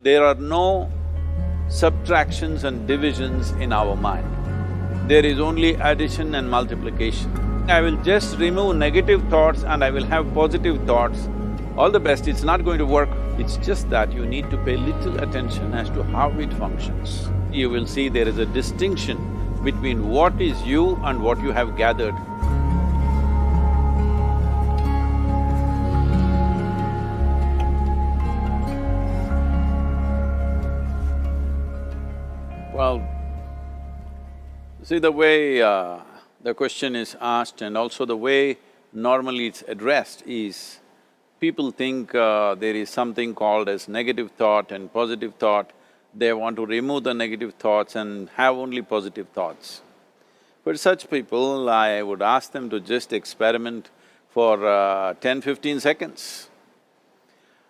There are no subtractions and divisions in our mind. There is only addition and multiplication. I will just remove negative thoughts and I will have positive thoughts. All the best, it's not going to work. It's just that you need to pay little attention as to how it functions. You will see there is a distinction between what is you and what you have gathered. Well, see the way the question is asked and also the way normally it's addressed is, people think there is something called as negative thought and positive thought. They want to remove the negative thoughts and have only positive thoughts. For such people, I would ask them to just experiment for 10-15 seconds.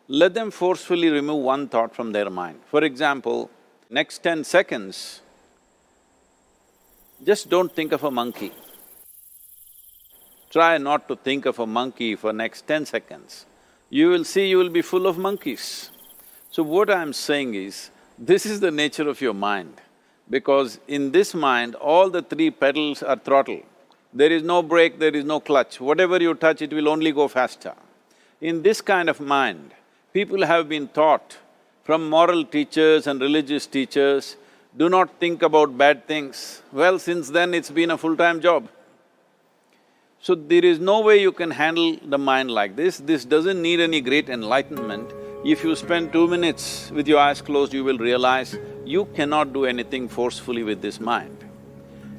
Let them forcefully remove one thought from their mind. For example, next 10 seconds, just don't think of a monkey. Try not to think of a monkey for next 10 seconds. You will see you will be full of monkeys. So what I'm saying is, this is the nature of your mind, because in this mind, all the three pedals are throttle. There is no brake, there is no clutch. Whatever you touch, it will only go faster. In this kind of mind, people have been taught from moral teachers and religious teachers, do not think about bad things. Well, since then it's been a full-time job. So there is no way you can handle the mind like this. This doesn't need any great enlightenment. If you spend 2 minutes with your eyes closed, you will realize you cannot do anything forcefully with this mind.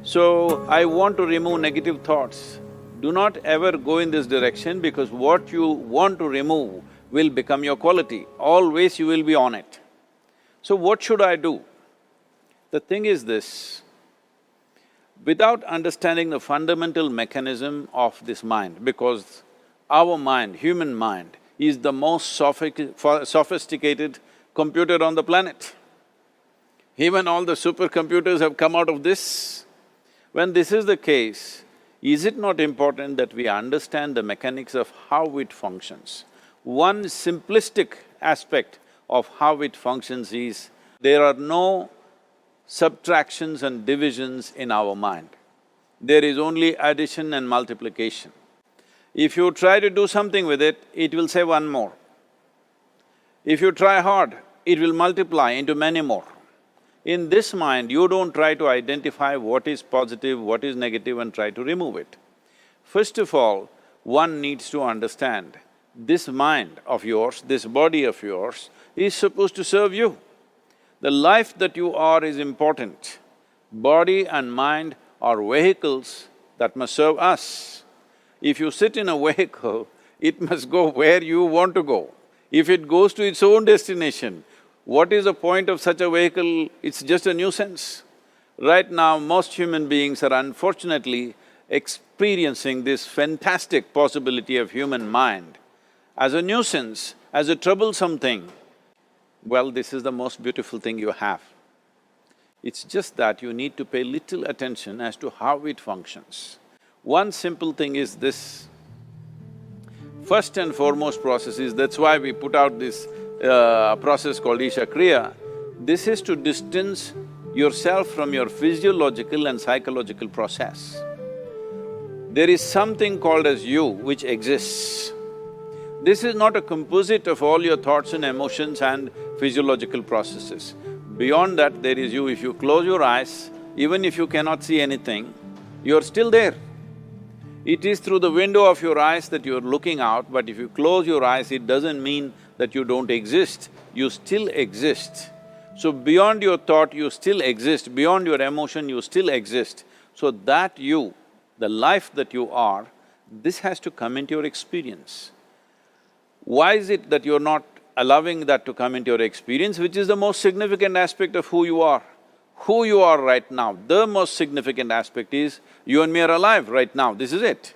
So, I want to remove negative thoughts. Do not ever go in this direction, because what you want to remove will become your quality. Always you will be on it. So what should I do? The thing is this, without understanding the fundamental mechanism of this mind, because our mind, human mind, is the most sophisticated computer on the planet. Even all the supercomputers have come out of this. When this is the case, is it not important that we understand the mechanics of how it functions? One simplistic aspect of how it functions is, there are no subtractions and divisions in our mind. There is only addition and multiplication. If you try to do something with it, it will say one more. If you try hard, it will multiply into many more. In this mind, you don't try to identify what is positive, what is negative and try to remove it. First of all, one needs to understand, this mind of yours, this body of yours is supposed to serve you. The life that you are is important. Body and mind are vehicles that must serve us. If you sit in a vehicle, it must go where you want to go. If it goes to its own destination, what is the point of such a vehicle? It's just a nuisance. Right now, most human beings are unfortunately experiencing this fantastic possibility of human mind as a nuisance, as a troublesome thing. Well, this is the most beautiful thing you have. It's just that you need to pay little attention as to how it functions. One simple thing is this. First and foremost process is, that's why we put out this process called Isha Kriya. This is to distance yourself from your physiological and psychological process. There is something called as you which exists. This is not a composite of all your thoughts and emotions and physiological processes. Beyond that, there is you. If you close your eyes, even if you cannot see anything, you're still there. It is through the window of your eyes that you're looking out, but if you close your eyes, it doesn't mean that you don't exist, you still exist. So beyond your thought, you still exist, beyond your emotion, you still exist. So that you, the life that you are, this has to come into your experience. Why is it that you're not allowing that to come into your experience, which is the most significant aspect of who you are? Who you are right now, the most significant aspect is, you and me are alive right now, this is it.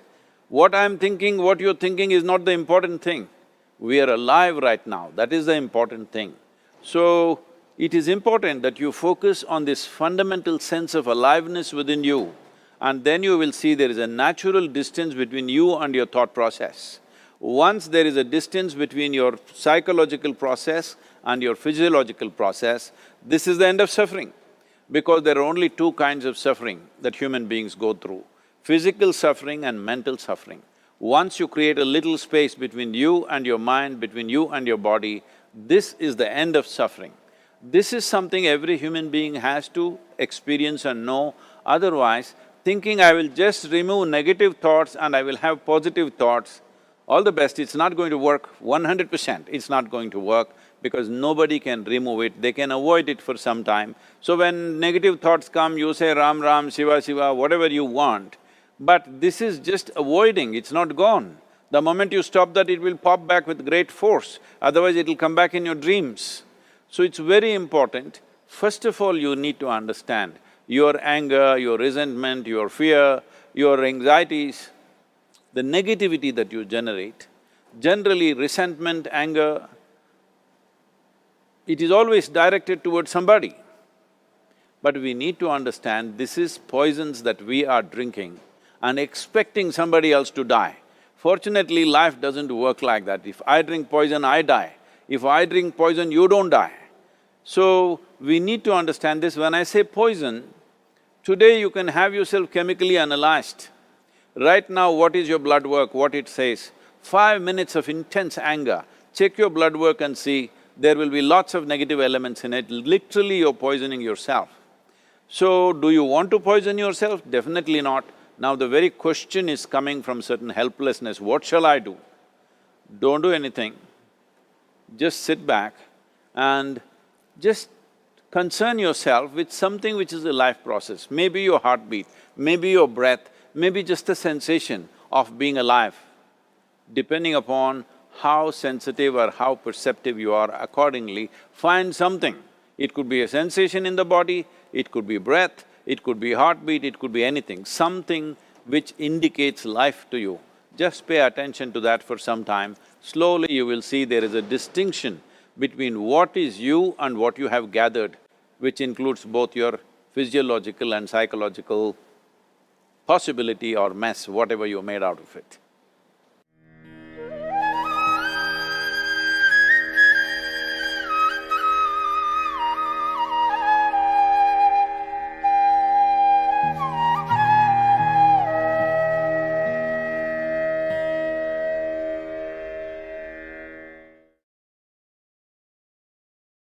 What I'm thinking, what you're thinking is not the important thing. We are alive right now, that is the important thing. So, it is important that you focus on this fundamental sense of aliveness within you, and then you will see there is a natural distance between you and your thought process. Once there is a distance between your psychological process and your physiological process, this is the end of suffering. Because there are only two kinds of suffering that human beings go through, physical suffering and mental suffering. Once you create a little space between you and your mind, between you and your body, this is the end of suffering. This is something every human being has to experience and know, otherwise thinking I will just remove negative thoughts and I will have positive thoughts, all the best, it's not going to work 100%, it's not going to work because nobody can remove it, they can avoid it for some time. So when negative thoughts come, you say Ram Ram, Shiva Shiva, whatever you want, but this is just avoiding, it's not gone. The moment you stop that, it will pop back with great force, otherwise it'll come back in your dreams. So it's very important, first of all you need to understand your anger, your resentment, your fear, your anxieties, the negativity that you generate. Generally resentment, anger, it is always directed towards somebody. But we need to understand this is poisons that we are drinking and expecting somebody else to die. Fortunately, life doesn't work like that. If I drink poison, I die. If I drink poison, you don't die. So, we need to understand this. When I say poison, today you can have yourself chemically analyzed. Right now, what is your blood work, what it says? 5 minutes of intense anger, check your blood work and see, there will be lots of negative elements in it, literally you're poisoning yourself. So, do you want to poison yourself? Definitely not. Now the very question is coming from certain helplessness, what shall I do? Don't do anything, just sit back and just concern yourself with something which is a life process. Maybe your heartbeat, maybe your breath, maybe just a sensation of being alive. Depending upon how sensitive or how perceptive you are, accordingly, find something. It could be a sensation in the body, it could be breath, it could be heartbeat, it could be anything, something which indicates life to you. Just pay attention to that for some time. Slowly you will see there is a distinction between what is you and what you have gathered, which includes both your physiological and psychological possibility or mess, whatever you made out of it.